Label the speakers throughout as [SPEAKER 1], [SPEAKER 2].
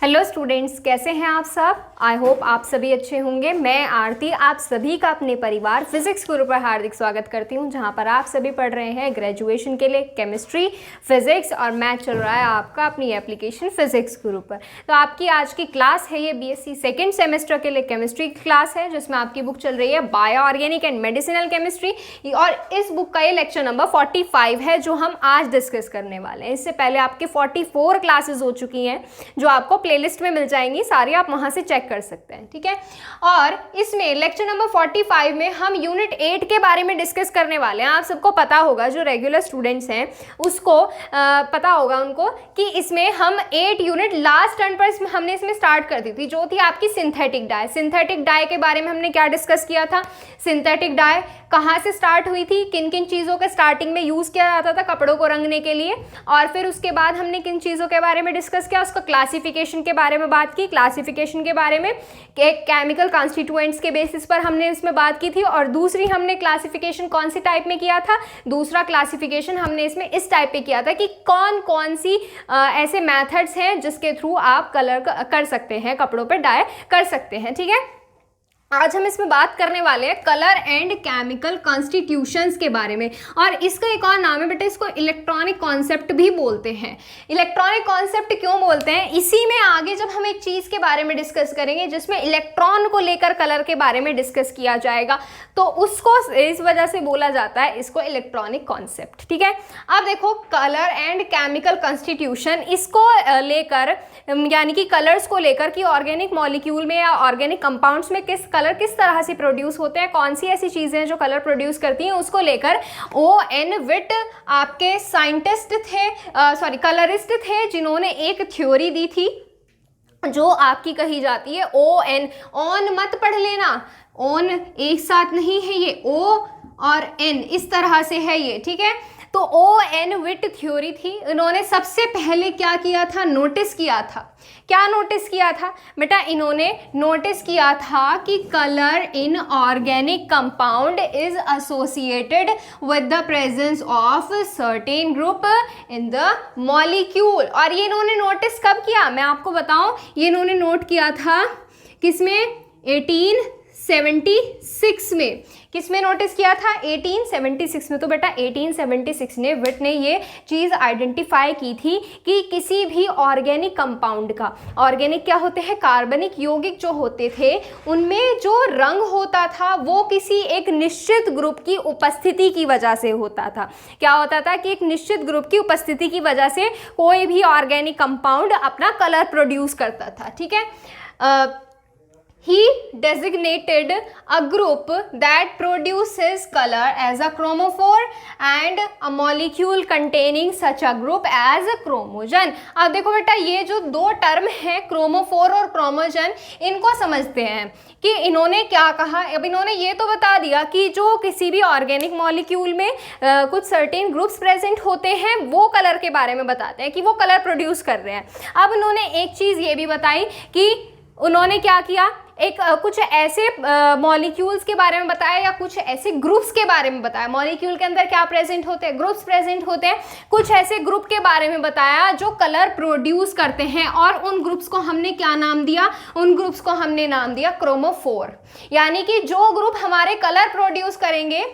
[SPEAKER 1] Hello students, कैसे हैं आप सब। आई होप आप सभी अच्छे होंगे। मैं आरती आप सभी का अपने परिवार फिजिक्स गुरु पर हार्दिक स्वागत करती हूं, जहां पर आप सभी पढ़ रहे हैं ग्रेजुएशन के लिए केमिस्ट्री, फिजिक्स और मैथ चल रहा है आपका अपनी एप्लीकेशन फिजिक्स गुरु पर। तो आपकी आज की क्लास है ये बीएससी सेकेंड सेमेस्टर के लिए केमिस्ट्री की क्लास है, जिसमें आपकी बुक चल रही है bio organic and medicinal chemistry, और इस बुक का ये लेक्चर नंबर 45 है जो हम आज डिस्कस करने वाले हैं। इससे पहले आपके 44 क्लासेस हो चुकी हैं जो आपको प्लेलिस्ट में मिल जाएंगी, सारी आप वहां से चेक कर सकते हैं, ठीक है। और इसमें लेक्चर नंबर 45 में हम यूनिट 8 के बारे में डिस्कस करने वाले हैं। आप सबको पता होगा, जो रेगुलर स्टूडेंट्स हैं उसको पता होगा उनको कि इसमें हम 8 यूनिट लास्ट टर्न पर हमने इसमें स्टार्ट कर दी थी, जो थी आपकी सिंथेटिक डाई। सिंथेटिक डाई के बारे में हमने क्या डिस्कस किया था, सिंथेटिक डाई कहाँ से स्टार्ट हुई थी, किन किन चीज़ों के स्टार्टिंग में यूज़ किया जाता था कपड़ों को रंगने के लिए, और फिर उसके बाद हमने किन चीज़ों के बारे में डिस्कस किया, उसका क्लासिफिकेशन के बारे में बात की। क्लासिफिकेशन के बारे में एक केमिकल कॉन्स्टिट्यूएंट्स के बेसिस पर हमने इसमें बात की थी, और दूसरी हमने क्लासिफिकेशन कौन सी टाइप में किया था, दूसरा क्लासिफिकेशन हमने इसमें इस टाइप पे किया था कि कौन कौन सी ऐसे मेथड्स हैं जिसके थ्रू आप कलर कर सकते हैं, कपड़ों पे डाई कर सकते हैं, ठीक है। आज हम इसमें बात करने वाले हैं कलर एंड केमिकल कॉन्स्टिट्यूशंस के बारे में, और इसका एक और नाम है बेटा, इसको इलेक्ट्रॉनिक कॉन्सेप्ट भी बोलते हैं। इलेक्ट्रॉनिक कॉन्सेप्ट क्यों बोलते हैं, इसी में आगे जब हम एक चीज़ के बारे में डिस्कस करेंगे जिसमें इलेक्ट्रॉन को लेकर कलर के बारे में डिस्कस किया जाएगा, तो उसको इस वजह से बोला जाता है इसको इलेक्ट्रॉनिक कॉन्सेप्ट, ठीक है। अब देखो, कलर एंड केमिकल कॉन्स्टिट्यूशन, इसको लेकर यानी कि कलर्स को लेकर कि ऑर्गेनिक मॉलिक्यूल में या ऑर्गेनिक कंपाउंड्स में कलर किस तरह से प्रोड्यूस होते हैं, कौन सी ऐसी चीजें हैं जो कलर प्रोड्यूस करती हैं, उसको लेकर O.N. विट आपके साइंटिस्ट थे, कलरिस्ट थे, जिन्होंने एक थ्योरी दी थी जो आपकी कही जाती है ON। ऑन मत पढ़ लेना, ऑन एक साथ नहीं है, ये O और N इस तरह से है ये, ठीक है। तो O.N. विट थ्योरी थी। इन्होंने सबसे पहले क्या किया था, नोटिस किया था। क्या नोटिस किया था बेटा, इन्होंने नोटिस किया था कि colour in organic compound is associated with the presence of certain group in the molecule. और ये इन्होंने नोटिस कब किया, मैं आपको बताऊं, ये इन्होंने नोट किया था किसमें, 1876 में। किसमें नोटिस किया था, 1876 में। तो बेटा 1876 ने विट ने ये चीज़ आइडेंटिफाई की थी कि किसी भी ऑर्गेनिक कंपाउंड का, ऑर्गेनिक क्या होते हैं, कार्बनिक यौगिक जो होते थे, उनमें जो रंग होता था वो किसी एक निश्चित ग्रुप की उपस्थिति की वजह से होता था। क्या होता था कि एक निश्चित ग्रुप की उपस्थिति की वजह से कोई भी ऑर्गेनिक कंपाउंड अपना कलर प्रोड्यूस करता था, ठीक है। He designated a group that produces color as a chromophore and a molecule containing such a group as a chromogen। अब देखो बेटा, ये जो दो टर्म है क्रोमोफोर और क्रोमोजन, इनको समझते हैं कि इन्होंने क्या कहा। अब इन्होंने ये तो बता दिया कि जो किसी भी ऑर्गेनिक मॉलिक्यूल में कुछ सर्टेन ग्रुप्स प्रेजेंट होते हैं, वो कलर के बारे में बताते हैं कि वो कलर प्रोड्यूस कर रहे हैं। अब उन्होंने एक चीज़ ये भी बताई कि उन्होंने क्या किया, एक कुछ ऐसे मॉलिक्यूल्स के बारे में बताया या कुछ ऐसे ग्रुप्स के बारे में बताया। मॉलिक्यूल के अंदर क्या प्रेजेंट होते हैं, ग्रुप्स प्रेजेंट होते हैं। कुछ ऐसे ग्रुप के बारे में बताया जो कलर प्रोड्यूस करते हैं, और उन ग्रुप्स को हमने क्या नाम दिया, उन ग्रुप्स को हमने नाम दिया क्रोमोफोर। यानी कि जो ग्रुप हमारे कलर प्रोड्यूस करेंगे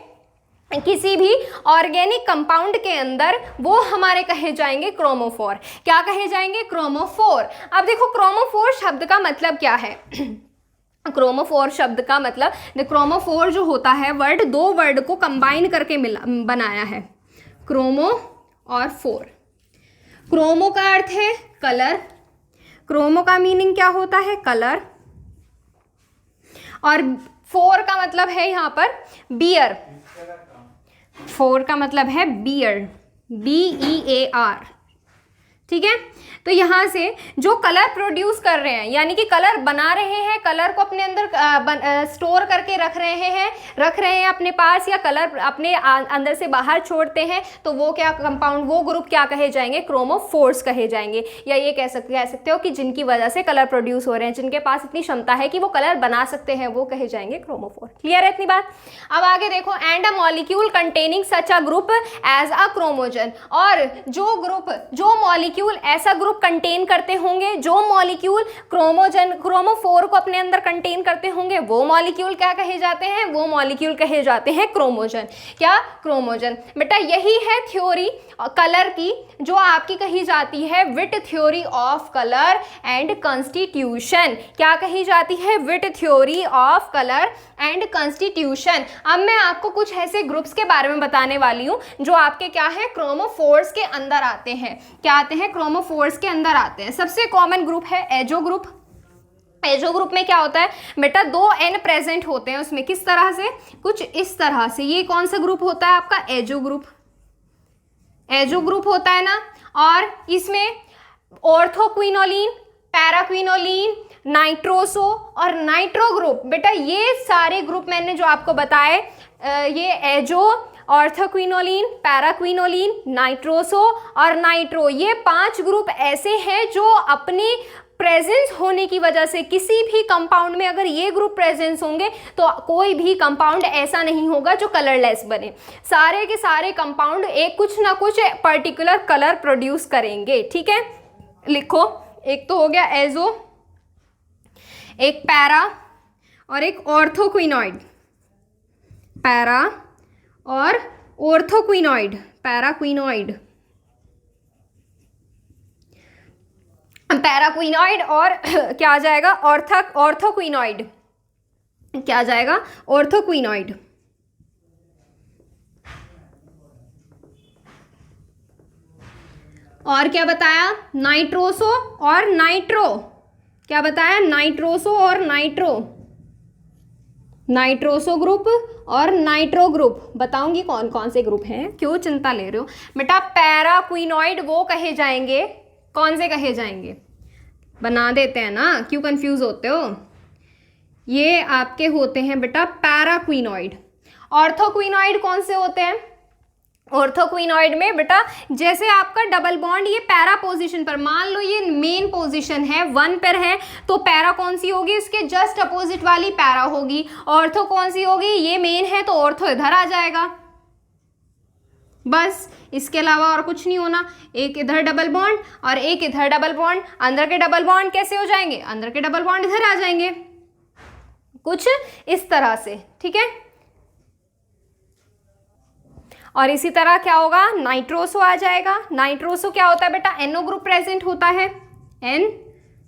[SPEAKER 1] किसी भी ऑर्गेनिक कंपाउंड के अंदर, वो हमारे कहे जाएंगे क्रोमोफोर। क्या कहे जाएंगे, क्रोमोफोर। अब देखो, क्रोमोफोर शब्द का मतलब क्या है। क्रोमोफोर शब्द का मतलब, क्रोमोफोर जो होता है वर्ड, दो वर्ड को कंबाइन करके बनाया है, क्रोमो और फोर। क्रोमो का अर्थ है कलर, क्रोमो का मीनिंग क्या होता है, कलर, और फोर का मतलब है यहाँ पर बियर। फोर का मतलब है बियर, BEAR, ठीक है। तो यहाँ से जो कलर प्रोड्यूस कर रहे हैं, यानी कि कलर बना रहे हैं, कलर को अपने अंदर स्टोर करके रख रहे हैं अपने पास, या कलर अपने अंदर से बाहर छोड़ते हैं, तो वो क्या कंपाउंड, वो ग्रुप क्या कहे जाएंगे, क्रोमोफोर्स कहे जाएंगे। या ये कह सकते हो कि जिनकी वजह से कलर प्रोड्यूस हो रहे हैं, जिनके पास इतनी क्षमता है कि वो कलर बना सकते हैं, वो कहे जाएंगे क्रोमोफोर। क्लियर है इतनी बात। अब आगे देखो, and a molecule containing such a group as a chromogen. और जो ग्रुप, जो मॉलिक्यूल मॉलिक्यूल ऐसा ग्रुप कंटेन करते होंगे, जो मॉलिक्यूल क्रोमोफोर को अपने अंदर कंटेन करते होंगे, वो मॉलिक्यूल क्या कहे जाते हैं? वो मॉलिक्यूल कहे जाते हैं क्रोमोजन। क्या? क्रोमोजन। बेटा यही है थ्योरी कलर की जो आपकी कही जाती है Witt theory of colour and constitution. क्या कही जाती है? Witt theory of colour and constitution. अब मैं आपको कुछ ऐसे ग्रुप्स के बारे में बताने वाली हूं जो आपके क्या है? क्रोमोफोर्स के अंदर आते हैं। क्या आते हैं? क्रोमोफोर्स के अंदर आते हैं। सबसे कॉमन ग्रुप है एजो ग्रुप। एजो ग्रुप में क्या होता है बेटा? 2 N प्रेजेंट होते हैं उसमें। किस तरह से? कुछ इस तरह से। ये कौन सा ग्रुप होता है आपका? Azo group. एजो ग्रुप होता है ना। और इसमें ऑर्थोक्विनोलिन, पैराक्विनोलिन, नाइट्रोसो और नाइट्रो ग्रुप, बेटा ये सारे ग्रुप मैंने जो आपको बताए, ये एजो, ऑर्थोक्विनोलिन, पैराक्विनोलिन, नाइट्रोसो और नाइट्रो, ये 5 ग्रुप ऐसे हैं जो अपनी प्रेजेंस होने की वजह से किसी भी कंपाउंड में अगर ये ग्रुप प्रेजेंस होंगे तो कोई भी कंपाउंड ऐसा नहीं होगा जो कलरलेस बने। सारे के सारे कंपाउंड एक कुछ ना कुछ पर्टिकुलर कलर प्रोड्यूस करेंगे। ठीक है, लिखो। एक तो हो गया एजो, एक पैरा और एक ऑर्थोक्विनोइड। पैरा और ऑर्थोक्विनोइड, पैराक्विनोइड, पैराक्विनोइड और क्या आ जाएगा? ऑर्थोक्विनोइड। क्या आ जाएगा? ऑर्थोक्विनोइड। और क्या बताया? नाइट्रोसो और नाइट्रो। क्या बताया? नाइट्रोसो और नाइट्रो। नाइट्रोसो ग्रुप और नाइट्रो ग्रुप। बताऊंगी कौन कौन से ग्रुप हैं, क्यों चिंता ले रहे हो बेटा? पैराक्विनोइड वो कहे जाएंगे, कौन से कहे जाएंगे? बना देते हैं ना, क्यों कंफ्यूज होते हो? ये आपके होते हैं बेटा पैराक्विनोइड। ऑर्थोक्विनोइड कौन से होते हैं? ऑर्थोक्विनोइड में बेटा जैसे आपका डबल बॉन्ड ये पैरा पोजीशन पर, मान लो ये मेन पोजीशन है 1 पर है, तो पैरा कौन सी होगी? इसके जस्ट अपोजिट वाली पैरा होगी। ऑर्थो कौन सी होगी? ये मेन है तो ऑर्थो इधर आ जाएगा, बस। इसके अलावा और कुछ नहीं होना। एक इधर डबल बॉन्ड और एक इधर डबल बॉन्ड। अंदर के डबल बॉन्ड कैसे हो जाएंगे? अंदर के डबल बॉन्ड इधर आ जाएंगे, कुछ इस तरह से। ठीक है, और इसी तरह क्या होगा? नाइट्रोसो आ जाएगा। नाइट्रोसो क्या होता है बेटा? NO ग्रुप प्रेजेंट होता है, N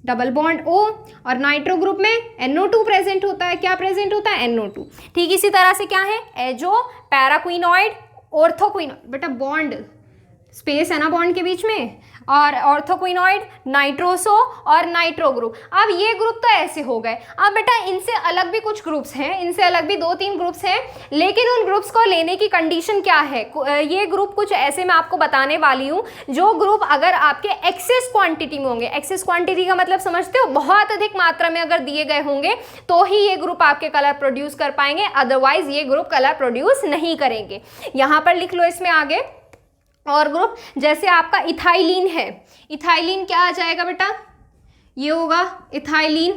[SPEAKER 1] डबल बॉन्ड O, और नाइट्रो ग्रुप में NO2 प्रेजेंट होता है। क्या प्रेजेंट होता है? NO2। ठीक इसी तरह से क्या है? एजो, पैराक्विनोइड, ऑर्थोक्विनोइड, बेटा बॉन्ड स्पेस है ना बॉन्ड के बीच में, और ऑर्थोक्विनोइड, नाइट्रोसो और नाइट्रो ग्रुप। अब ये ग्रुप तो ऐसे हो गए। अब बेटा इनसे अलग भी कुछ ग्रुप्स हैं, इनसे अलग भी 2-3 ग्रुप्स हैं, लेकिन उन ग्रुप्स को लेने की कंडीशन क्या है? ये ग्रुप कुछ ऐसे मैं आपको बताने वाली हूँ जो ग्रुप अगर आपके एक्सेस क्वांटिटी में होंगे। एक्सेस क्वांटिटी का मतलब समझते हो? बहुत अधिक मात्रा में अगर दिए गए होंगे तो ही ये ग्रुप आपके कलर प्रोड्यूस कर पाएंगे, अदरवाइज ये ग्रुप कलर प्रोड्यूस नहीं करेंगे। यहाँ पर लिख लो इसमें आगे। और ग्रुप जैसे आपका इथाइलिन है, इथाइलिन क्या आ जाएगा बेटा? ये होगा इथाइलिन।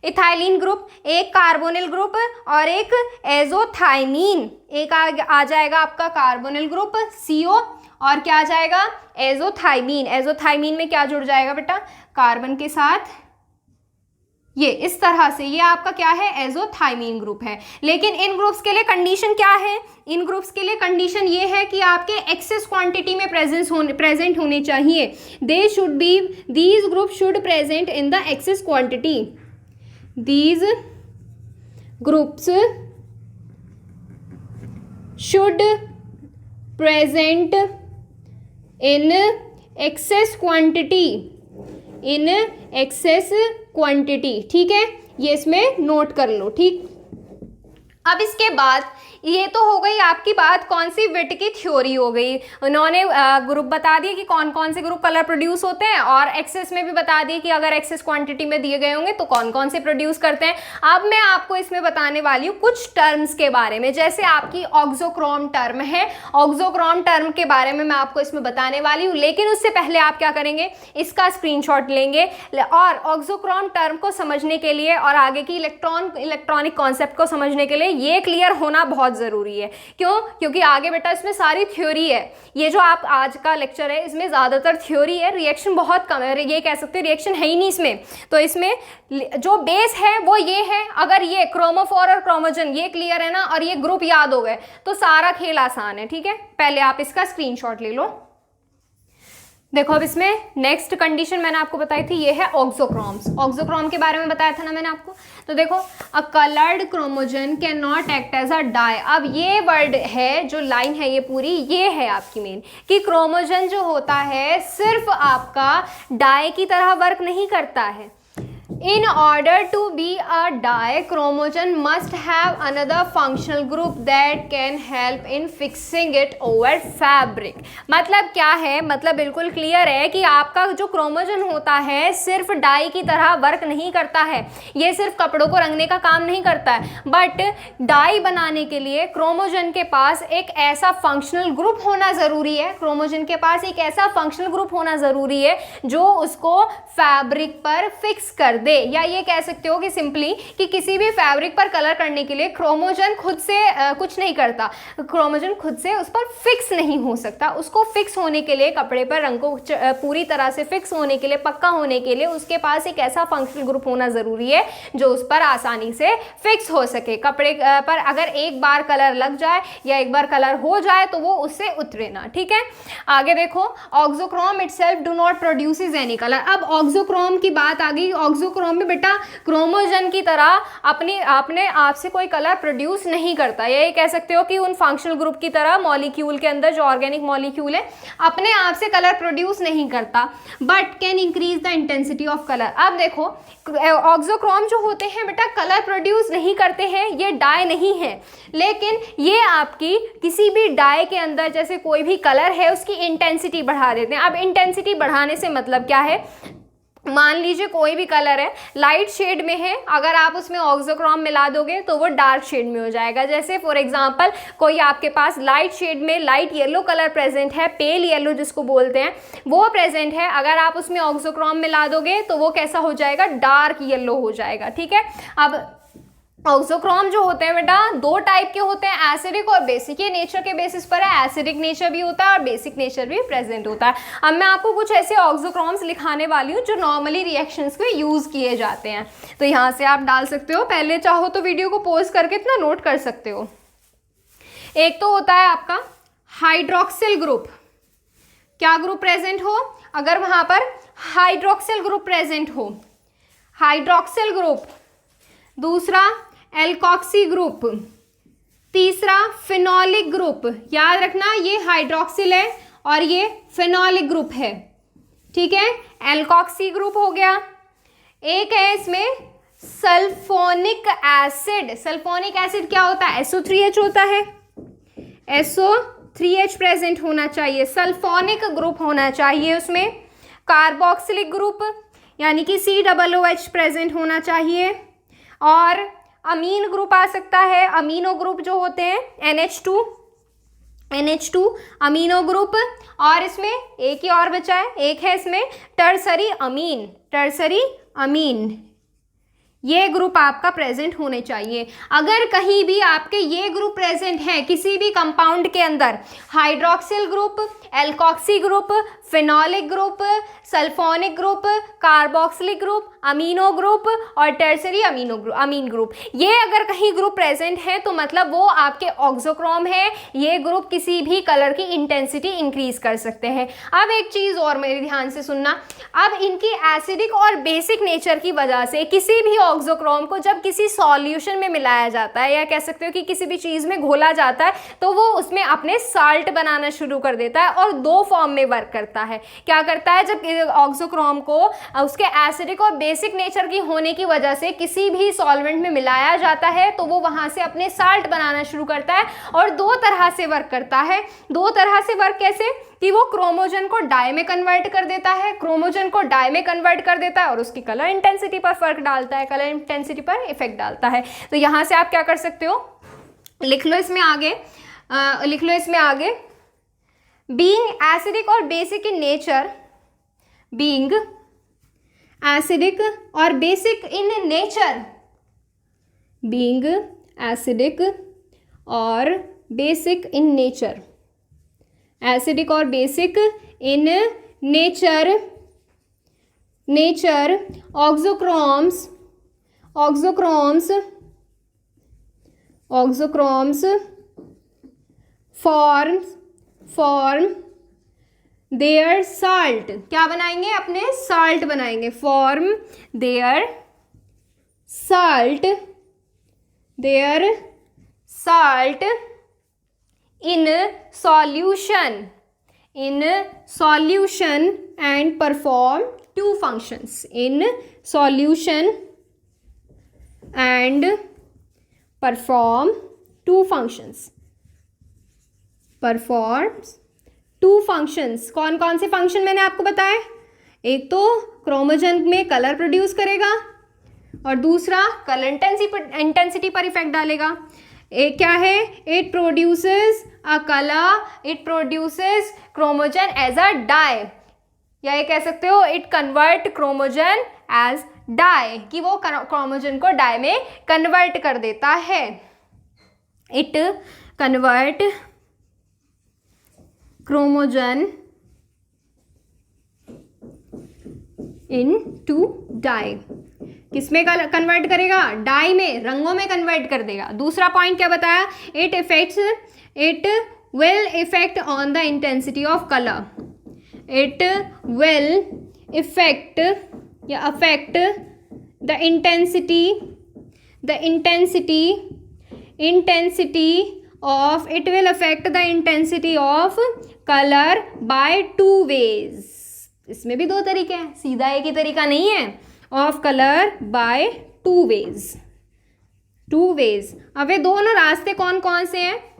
[SPEAKER 1] इथाइलिन ग्रुप एक कार्बोनिल ग्रुप और एक एजोथाइमीन। एक आ जाएगा आपका कार्बोनिल ग्रुप CO, और क्या आ जाएगा? एजोथाइमीन। एजोथाइमीन में क्या जुड़ जाएगा बेटा? कार्बन के साथ ये इस तरह से। ये आपका क्या है? एजोथाइमीन ग्रुप है। लेकिन इन ग्रुप्स के लिए कंडीशन क्या है? इन ग्रुप्स के लिए कंडीशन ये है कि आपके एक्सेस क्वांटिटी में प्रेजेंट होने चाहिए। These group should present in the excess quantity. These groups should present in excess quantity, in excess quantity. ठीक है, ये इसमें नोट कर लो। ठीक, अब इसके बाद ये तो हो गई आपकी बात, कौन सी? विट की थ्योरी हो गई। उन्होंने ग्रुप बता दिए कि कौन कौन से ग्रुप कलर प्रोड्यूस होते हैं, और एक्सेस में भी बता दिए कि अगर एक्सेस क्वांटिटी में दिए गए होंगे तो कौन कौन से प्रोड्यूस करते हैं। अब मैं आपको इसमें बताने वाली हूँ कुछ टर्म्स के बारे में। जैसे आपकी ऑक्सोक्रोम टर्म है, ऑक्सोक्रोम टर्म के बारे में मैं आपको इसमें बताने वाली हूँ, लेकिन उससे पहले आप क्या करेंगे? इसका स्क्रीनशॉट लेंगे और ऑक्सोक्रोम टर्म को समझने के लिए और आगे की इलेक्ट्रॉनिक कॉन्सेप्ट को समझने के लिए ये क्लियर होना बहुत बहुत ज़रूरी है। क्यों? क्योंकि आगे बेटा इसमें सारी थ्योरी है। ये जो आप आज का लेक्चर है इसमें ज़्यादातर थ्योरी है, रिएक्शन बहुत कम है, ये कह सकते हैं रिएक्शन है ही नहीं इसमें। तो इसमें जो बेस है वो ये है, अगर ये क्रोमोफोर और क्रोमोजन ये क्लियर है ना और ये ग्रुप याद हो गए तो सारा खेल आसान है। ठीक है, पहले आप इसका स्क्रीनशॉट ले लो। देखो अब इसमें नेक्स्ट कंडीशन मैंने आपको बताई थी, ये है ऑक्सोक्रोम्स। ऑक्सोक्रोम के बारे में बताया था ना मैंने आपको। तो देखो, a coloured chromogen can not act as a dye. अब ये वर्ड है, जो लाइन है ये पूरी, ये है आपकी मेन, कि क्रोमोजन जो होता है सिर्फ आपका डाई की तरह वर्क नहीं करता है। In order to be a dye, chromosome must have another functional group that can help in fixing it over fabric। मतलब क्या है? मतलब बिल्कुल क्लियर है कि आपका जो क्रोमोजन होता है सिर्फ डाई की तरह वर्क नहीं करता है, ये सिर्फ कपड़ों को रंगने का काम नहीं करता है, बट डाई बनाने के लिए क्रोमोजन के पास एक ऐसा फंक्शनल ग्रुप होना ज़रूरी है। क्रोमोजन के पास एक ऐसा फंक्शनल ग्रुप होना ज़रूरी है जो उसको फैब्रिक पर फिक्स कर दे, या ये कह सकते हो कि सिंपली कि किसी भी फैब्रिक पर कलर करने के लिए क्रोमोजन खुद से कुछ नहीं करता, क्रोमोजन खुद से उस पर फिक्स नहीं हो सकता। उसको फिक्स होने के लिए, कपड़े पर रंग को पूरी तरह से फिक्स होने के लिए, पक्का होने के लिए उसके पास एक ऐसा फंक्शनल ग्रुप होना ज़रूरी है जो उस पर आसानी से फिक्स हो सके। कपड़े पर अगर एक बार कलर लग जाए या एक बार कलर हो जाए तो वो उससे उतरे ना। ठीक है, आगे देखो, auxochrome itself do not produces any colour. अब ऑक्सोक्रोम की बात आ गई। ऑक्सोक्रोम में बेटा क्रोमोजन की तरह अपने आप से कोई कलर प्रोड्यूस नहीं करता। ये कह सकते हो कि उन फंक्शनल ग्रुप की तरह मॉलिक्यूल के अंदर जो ऑर्गेनिक मॉलिक्यूल है अपने आप से कलर प्रोड्यूस नहीं करता, but can increase the intensity of colour. अब देखो, ऑक्सोक्रोम जो होते हैं बेटा कलर प्रोड्यूस नहीं करते हैं, ये डाई नहीं है, लेकिन ये आपकी किसी भी डाई के अंदर जैसे कोई भी कलर है उसकी इंटेंसिटी बढ़ा देते हैं। अब इंटेंसिटी बढ़ाने से मतलब क्या है? मान लीजिए कोई भी कलर है, लाइट शेड में है, अगर आप उसमें ऑक्सोक्रोम मिला दोगे तो वो डार्क शेड में हो जाएगा। जैसे फॉर एग्जांपल कोई आपके पास लाइट शेड में लाइट येलो कलर प्रेजेंट है, पेल येलो जिसको बोलते हैं, वो प्रेजेंट है, अगर आप उसमें ऑक्सोक्रोम मिला दोगे तो वो कैसा हो जाएगा? डार्क येलो हो जाएगा। ठीक है, अब ऑक्सोक्रोम जो होते हैं बेटा दो टाइप के होते हैं, एसिडिक और बेसिक। ये नेचर के बेसिस पर है, एसिडिक नेचर भी होता है और बेसिक नेचर भी प्रेजेंट होता है। अब मैं आपको कुछ ऐसे ऑक्सोक्रोम्स लिखाने वाली हूँ जो नॉर्मली रिएक्शंस में यूज किए जाते हैं, तो यहाँ से आप डाल सकते हो। पहले चाहो तो वीडियो को पॉज करके इतना नोट कर सकते हो। एक तो होता है आपका हाइड्रोक्सिल ग्रुप। क्या ग्रुप प्रेजेंट हो? अगर वहां पर हाइड्रोक्सिल ग्रुप प्रेजेंट हो, हाइड्रोक्सिल ग्रुप। दूसरा एल्कोक्सी ग्रुप। तीसरा फिनोलिक ग्रुप। याद रखना ये हाइड्रोक्सिल है और ये फिनोलिक ग्रुप है। ठीक है, एल्कोक्सी ग्रुप हो गया। एक है इसमें सल्फोनिक एसिड। सल्फोनिक एसिड क्या होता है? SO3H होता है, SO3H प्रेजेंट होना चाहिए, सल्फोनिक ग्रुप होना चाहिए उसमें। कार्बोक्सिलिक ग्रुप यानी कि COOH प्रेजेंट होना चाहिए, और अमीन ग्रुप आ सकता है। अमीनो ग्रुप जो होते हैं NH2 अमीनो ग्रुप। और इसमें एक ही और बचा है, एक है इसमें टर्सरी अमीन। टर्सरी अमीन ये ग्रुप आपका प्रेजेंट होने चाहिए। अगर कहीं भी आपके ये ग्रुप प्रेजेंट है किसी भी कंपाउंड के अंदर, hydroxyl group, alkoxy group, phenolic group, sulphonic group, carboxylic group, amino group और टर्सरी अमीन ग्रुप, ये अगर कहीं ग्रुप प्रेजेंट है तो मतलब वो आपके ऑक्सोक्रोम है। ये ग्रुप किसी भी कलर की इंटेंसिटी इंक्रीज कर सकते हैं। अब एक चीज और मेरे ध्यान से सुनना, अब इनकी एसिडिक और बेसिक नेचर की वजह से किसी भी ऑक्सोक्रोम को जब किसी सॉल्यूशन में मिलाया जाता है, या कह सकते हो कि किसी भी चीज में घोला जाता है, तो वो उसमें अपने साल्ट बनाना शुरू कर देता है और दो फॉर्म में वर्क करता है। क्या करता है? जब ऑक्सोक्रोम को उसके एसिडिक और बेसिक नेचर की होने की वजह से किसी भी सॉल्वेंट में मिलाया जाता है तो वो वहां से अपने साल्ट बनाना शुरू करता है, और दो तरह से वर्क करता है। दो तरह से वर्क कैसे? कि वो क्रोमोजन को डाई में कन्वर्ट कर देता है, क्रोमोजन को डाई में कन्वर्ट कर देता है और उसकी कलर इंटेंसिटी पर फर्क डालता है, कलर इंटेंसिटी पर इफेक्ट डालता है। तो यहां से आप क्या कर सकते हो, लिख लो इसमें आगे, बीइंग एसिडिक और basic in nature, being acidic और basic in nature, being acidic और बेसिक इन नेचर, एसिडिक और basic in nature auxochromes form their salt, क्या बनाएंगे, अपने साल्ट बनाएंगे, form their salt in solution and perform two functions, in solution and perform two functions. कौन कौन से function मैंने आपको बताए, एक तो क्रोमोजन में कलर प्रोड्यूस करेगा और दूसरा कलर इंटेंसिटी पर इफेक्ट डालेगा। एक क्या है, it produces chromogen as a dye, या ये कह सकते हो it convert chromogen as dye, कि वो क्रोमोजन को डाई में कन्वर्ट कर देता है। इट कन्वर्ट क्रोमोजन इनटू डाई, किसमें कन्वर्ट करेगा, डाई में, रंगों में कन्वर्ट कर देगा। दूसरा पॉइंट क्या बताया, it will effect on the intensity of colour, it will effect या affect the intensity of, it will affect the intensity of colour by 2 ways, इसमें भी 2 तरीके हैं, सीधा एक ही तरीका नहीं है, ऑफ कलर बाय 2 ways। अब ये दोनों रास्ते कौन कौन से हैं,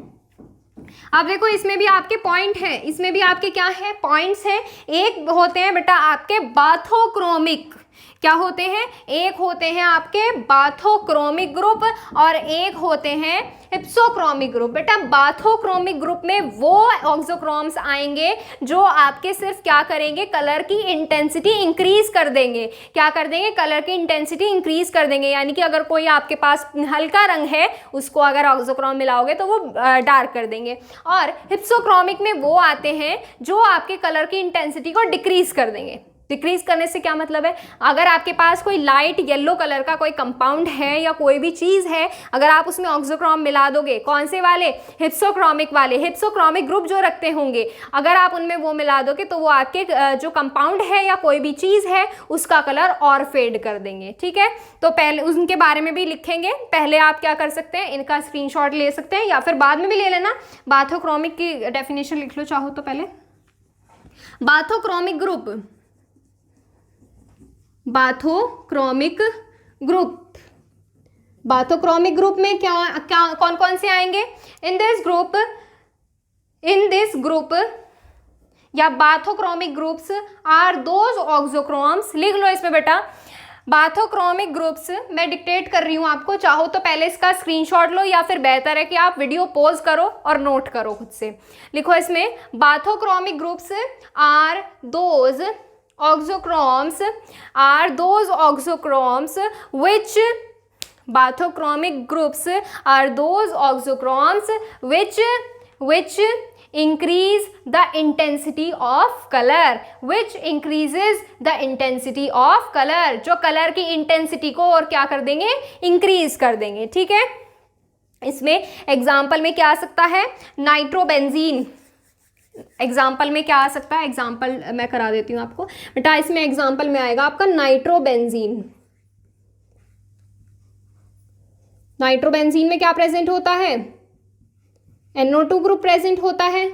[SPEAKER 1] अब देखो इसमें भी आपके पॉइंट हैं, इसमें भी आपके क्या है, पॉइंट्स हैं। एक होते हैं बेटा आपके बाथोक्रोमिक, क्या होते हैं, एक होते हैं आपके बाथोक्रोमिक ग्रुप और एक होते हैं हिप्सोक्रोमिक ग्रुप। बेटा बाथोक्रोमिक ग्रुप में वो ऑक्सोक्रोम्स आएंगे जो आपके सिर्फ क्या करेंगे, कलर की इंटेंसिटी इंक्रीज कर देंगे, क्या कर देंगे, कलर की इंटेंसिटी इंक्रीज कर देंगे। यानी कि अगर कोई आपके पास हल्का रंग है उसको अगर ऑक्सोक्रोम मिलाओगे तो वो डार्क कर देंगे। और हिप्सोक्रोमिक में वो आते हैं जो आपके कलर की इंटेंसिटी को डिक्रीज कर देंगे। डिक्रीज करने से क्या मतलब है, अगर आपके पास कोई लाइट येलो कलर का कोई कंपाउंड है या कोई भी चीज है, अगर आप उसमें ऑक्सोक्रोम मिला दोगे, कौन से वाले, हिप्सोक्रोमिक वाले, हिप्सोक्रोमिक ग्रुप जो रखते होंगे, अगर आप उनमें वो मिला दोगे तो वो आपके जो कंपाउंड है या कोई भी चीज है उसका कलर और फेड कर देंगे। ठीक है, तो पहले उनके बारे में भी लिखेंगे, पहले आप क्या कर सकते हैं, इनका स्क्रीनशॉट ले सकते हैं या फिर बाद में भी ले लेना। बाथोक्रोमिक की डेफिनेशन लिख लो चाहो तो पहले। बाथोक्रोमिक ग्रुप, बाथोक्रोमिक ग्रुप में क्या कौन कौन से आएंगे, इन दिस ग्रुप या bathochromic groups are those auxochromes, लिख लो इसमें बेटा, बाथोक्रोमिक ग्रुप्स, मैं डिक्टेट कर रही हूं आपको, चाहो तो पहले इसका स्क्रीनशॉट लो या फिर बेहतर है कि आप वीडियो पॉज करो और नोट करो खुद से। लिखो इसमें, bathochromic groups are those auxochromes which bathochromic groups are those auxochromes which increase the intensity of color, which increases the intensity of color, जो कलर की इंटेंसिटी को और क्या कर देंगे, इंक्रीज कर देंगे। ठीक है, इसमें एग्जाम्पल में क्या आ सकता है, नाइट्रोबेंजीन, एग्जाम्पल में क्या आ सकता है, एग्जाम्पल मैं करा देती हूँ आपको बेटा, इसमें एग्जाम्पल में आएगा आपका नाइट्रोबेंजीन। नाइट्रोबेंजीन में क्या प्रेजेंट होता है, NO2 ग्रुप प्रेजेंट होता है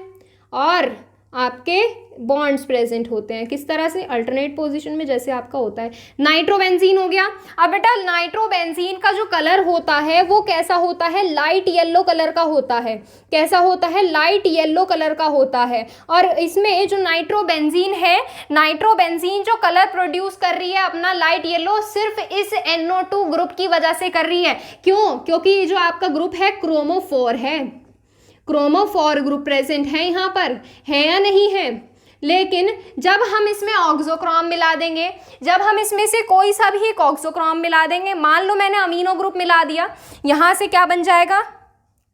[SPEAKER 1] और आपके बॉन्ड्स प्रेजेंट होते हैं, किस तरह से, अल्टरनेट पोजीशन में जैसे आपका होता है। नाइट्रोबेंजीन हो गया। अब बेटा नाइट्रोबेंजीन का जो कलर होता है वो कैसा होता है, लाइट येलो कलर का होता है। कैसा होता है, लाइट येलो कलर का होता है। और इसमें जो नाइट्रोबेंजीन है, नाइट्रोबेंजीन जो कलर प्रोड्यूस कर रही है अपना लाइट येलो, सिर्फ इस NO2 ग्रुप की वजह से कर रही है। क्यों, क्योंकि ये जो आपका ग्रुप है क्रोमोफोर है, क्रोमोफोर ग्रुप प्रेजेंट है यहाँ पर, है या नहीं है। लेकिन जब हम इसमें ऑक्सोक्रोम मिला देंगे, जब हम इसमें से कोई सा भी एक ऑक्सोक्रोम मिला देंगे, मान लो मैंने अमीनो ग्रुप मिला दिया, यहाँ से क्या बन जाएगा,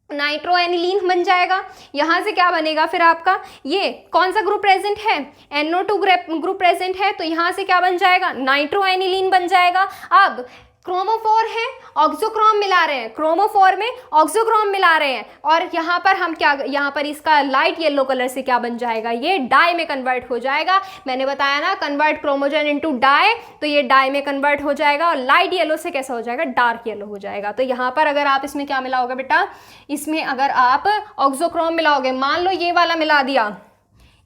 [SPEAKER 1] नाइट्रोएनिलीन बन जाएगा। यहाँ से क्या बनेगा फिर आपका, ये कौन सा ग्रुप प्रेजेंट है, NO2 ग्रुप प्रेजेंट है, तो यहाँ से क्या बन जाएगा, नाइट्रोएनिलीन बन जाएगा। अब क्रोमोफोर है, ऑक्सोक्रोम मिला रहे हैं, क्रोमोफोर में ऑक्सोक्रोम मिला रहे हैं, और यहाँ पर हम क्या, यहाँ पर इसका लाइट येलो कलर से क्या बन जाएगा, ये डाई में कन्वर्ट हो जाएगा। मैंने बताया ना, कन्वर्ट क्रोमोजन इनटू डाई, तो ये डाई में कन्वर्ट हो जाएगा और लाइट येलो से कैसा हो जाएगा, डार्क येलो हो जाएगा। तो यहाँ पर अगर आप इसमें क्या मिलाओगे बेटा, इसमें अगर आप ऑक्सोक्रोम मिलाओगे, मान लो ये वाला मिला दिया,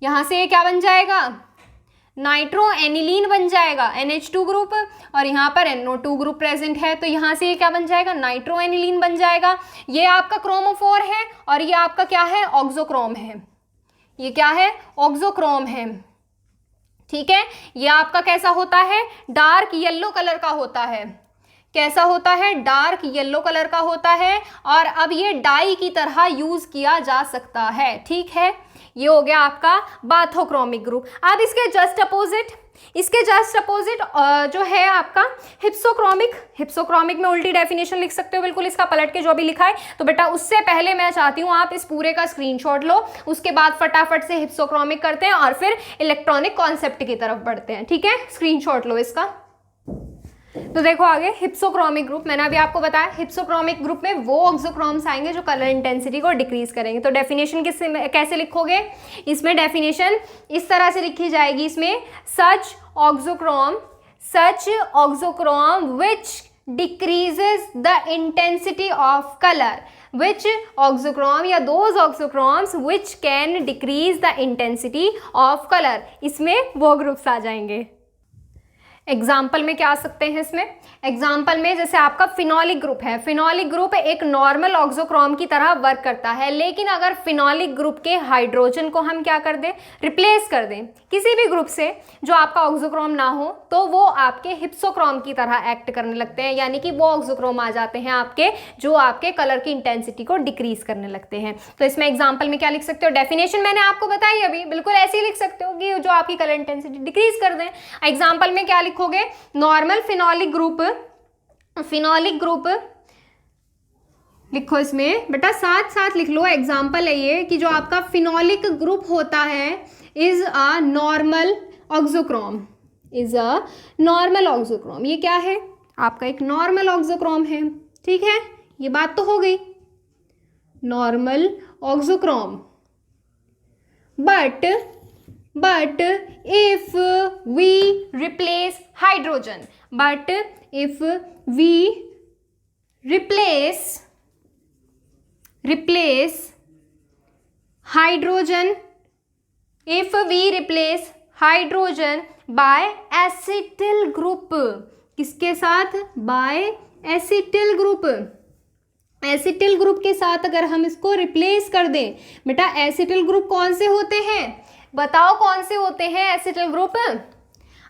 [SPEAKER 1] यहाँ से ये क्या बन जाएगा, नाइट्रोएनिलीन बन जाएगा, NH2 ग्रुप, और यहाँ पर NO2 ग्रुप प्रेजेंट है, तो यहाँ से ये क्या बन जाएगा, नाइट्रोएनिलीन बन जाएगा। ये आपका क्रोमोफोर है और ये आपका क्या है, ऑक्सोक्रोम है, ये क्या है, ऑक्सोक्रोम है, ठीक है। ये आपका कैसा होता है, डार्क येलो कलर का होता है, कैसा होता है, डार्क येलो कलर का होता है, और अब ये डाई की तरह यूज किया जा सकता है, ठीक है। ये हो गया आपका बाथोक्रोमिक ग्रुप। अब इसके जस्ट अपोजिट जो है आपका हिप्सोक्रोमिक, हिप्सोक्रोमिक में उल्टी डेफिनेशन लिख सकते हो बिल्कुल, इसका पलट के जो भी लिखा है। तो बेटा उससे पहले मैं चाहती हूँ आप इस पूरे का स्क्रीनशॉट लो, उसके बाद फटाफट से हिप्सोक्रोमिक करते हैं और फिर इलेक्ट्रॉनिक कॉन्सेप्ट की तरफ बढ़ते हैं, ठीक है। स्क्रीनशॉट लो इसका। तो देखो आगे हिप्सोक्रोमिक ग्रुप, मैंने अभी आपको बताया हिप्सोक्रोमिक ग्रुप में वो ऑक्सोक्रोम्स आएंगे जो कलर इंटेंसिटी को डिक्रीज करेंगे। तो डेफिनेशन कैसे लिखोगे, इसमें डेफिनेशन इस तरह से लिखी जाएगी, इसमें such auxochrome which decreases the intensity of colour, which auxochrome या those auxochromes which can decrease the intensity of color, इसमें वो ग्रुप्स आ जाएंगे। एग्जाम्पल में क्या आ सकते हैं इसमें, एग्जाम्पल में जैसे आपका फिनोलिक ग्रुप है, फिनोलिक ग्रुप एक नॉर्मल ऑक्सोक्रोम की तरह वर्क करता है, लेकिन अगर फिनोलिक ग्रुप के हाइड्रोजन को हम क्या कर दें, रिप्लेस कर दें किसी भी ग्रुप से जो आपका ऑक्सोक्रोम ना हो, तो वो आपके हिप्सोक्रोम की तरह एक्ट करने लगते हैं, यानी कि वो ऑक्सोक्रोम आ जाते हैं आपके, जो आपके कलर की इंटेंसिटी को डिक्रीज करने लगते हैं। तो इसमें एग्जाम्पल में क्या लिख सकते हो, डेफिनेशन मैंने आपको बताई अभी, बिल्कुल ऐसे ही लिख सकते हो कि जो आपकी कलर इंटेंसिटी डिक्रीज कर दें। एग्जाम्पल में क्या लिखोगे, नॉर्मल फिनोलिक ग्रुप लिखो, इसमें बेटा साथ साथ लिख लो। एग्जाम्पल है ये कि जो आपका फिनोलिक ग्रुप होता है इज अ नॉर्मल ऑक्सोक्रोम, ये क्या है आपका, एक नॉर्मल ऑक्सोक्रोम है, ठीक है। ये बात तो हो गई, normal auxochrome. But if we replace hydrogen, hydrogen by acetyl group, किसके साथ, by acetyl group, acetyl group के साथ अगर हम इसको रिप्लेस कर दें, बेटा एसिटिल ग्रुप कौन से होते हैं, बताओ कौन से होते हैं एसिटिल ग्रुप,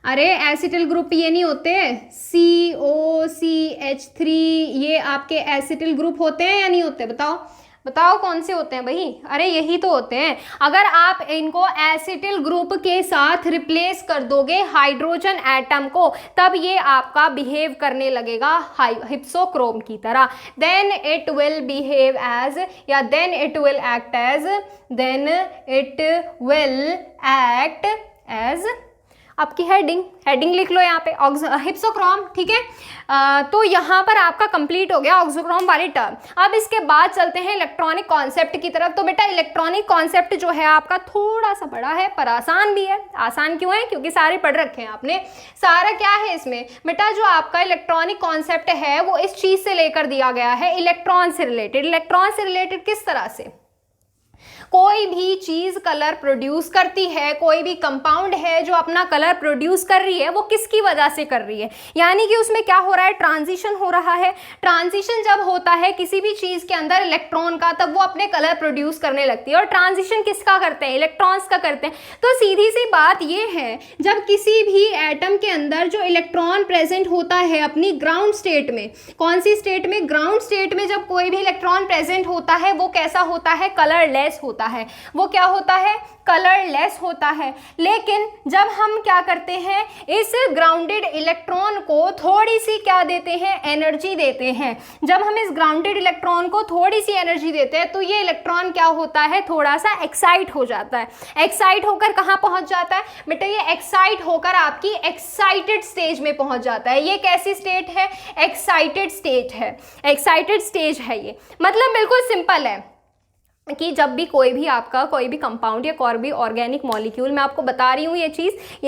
[SPEAKER 1] अरे एसिटिल ग्रुप ये नहीं होते, COCH3 ये आपके एसिटिल ग्रुप होते हैं या नहीं होते, बताओ कौन से होते हैं भाई, अरे यही तो होते हैं। अगर आप इनको एसिटिल ग्रुप के साथ रिप्लेस कर दोगे हाइड्रोजन एटम को, तब ये आपका बिहेव करने लगेगा हिप्सोक्रोम की तरह, then it will behave as, या then it will act as आपकी हेडिंग लिख लो यहाँ पे हिप्सोक्रोम, ठीक है। तो यहाँ पर आपका कंप्लीट हो गया ऑक्सोक्रोम वाली टर्म। अब इसके बाद चलते हैं इलेक्ट्रॉनिक कॉन्सेप्ट की तरफ। तो बेटा इलेक्ट्रॉनिक कॉन्सेप्ट जो है आपका थोड़ा सा बड़ा है पर आसान भी है। आसान क्यों है, क्योंकि सारे पढ़ रखे हैं आपने। सारा क्या है इसमें बेटा, जो आपका इलेक्ट्रॉनिक कॉन्सेप्ट है वो इस चीज से लेकर दिया गया है, इलेक्ट्रॉन से रिलेटेड। इलेक्ट्रॉन से रिलेटेड किस तरह से, कोई भी चीज कलर प्रोड्यूस करती है, कोई भी कंपाउंड है जो अपना कलर प्रोड्यूस कर रही है, वो किसकी वजह से कर रही है, यानी कि उसमें क्या हो रहा है, ट्रांजिशन हो रहा है। ट्रांजिशन जब होता है किसी भी चीज के अंदर इलेक्ट्रॉन का, तब वो अपने कलर प्रोड्यूस करने लगती है। और ट्रांजिशन किसका करते हैं, इलेक्ट्रॉन्स का करते हैं। तो सीधी सी बात ये है, जब किसी भी एटम के अंदर जो इलेक्ट्रॉन प्रेजेंट होता है अपनी ग्राउंड स्टेट में, कौन सी स्टेट में, ग्राउंड स्टेट में, जब कोई भी इलेक्ट्रॉन प्रेजेंट होता है वो कैसा होता है, कलरलेस होता है। होता है, वो क्या होता है, कलरलेस होता है। लेकिन जब हम क्या करते हैं, इस ग्राउंडेड इलेक्ट्रॉन को थोड़ी सी क्या देते हैं, एनर्जी देते हैं। जब हम इस ग्राउंडेड इलेक्ट्रॉन को थोड़ी सी एनर्जी देते हैं तो ये इलेक्ट्रॉन क्या होता है, थोड़ा सा एक्साइट हो जाता है। एक्साइट होकर कहाँ पहुंच जाता है बेटा, ये एक्साइट होकर आपकी एक्साइटेड स्टेज में पहुंच जाता है। ये कैसी स्टेट है, एक्साइटेड स्टेट है, एक्साइटेड स्टेज है ये। मतलब बिल्कुल सिंपल है कि जब भी कोई भी आपका कोई भी कंपाउंड या कोई भी ऑर्गेनिक मॉलिक्यूल, मैं आपको बता रही हूँ ये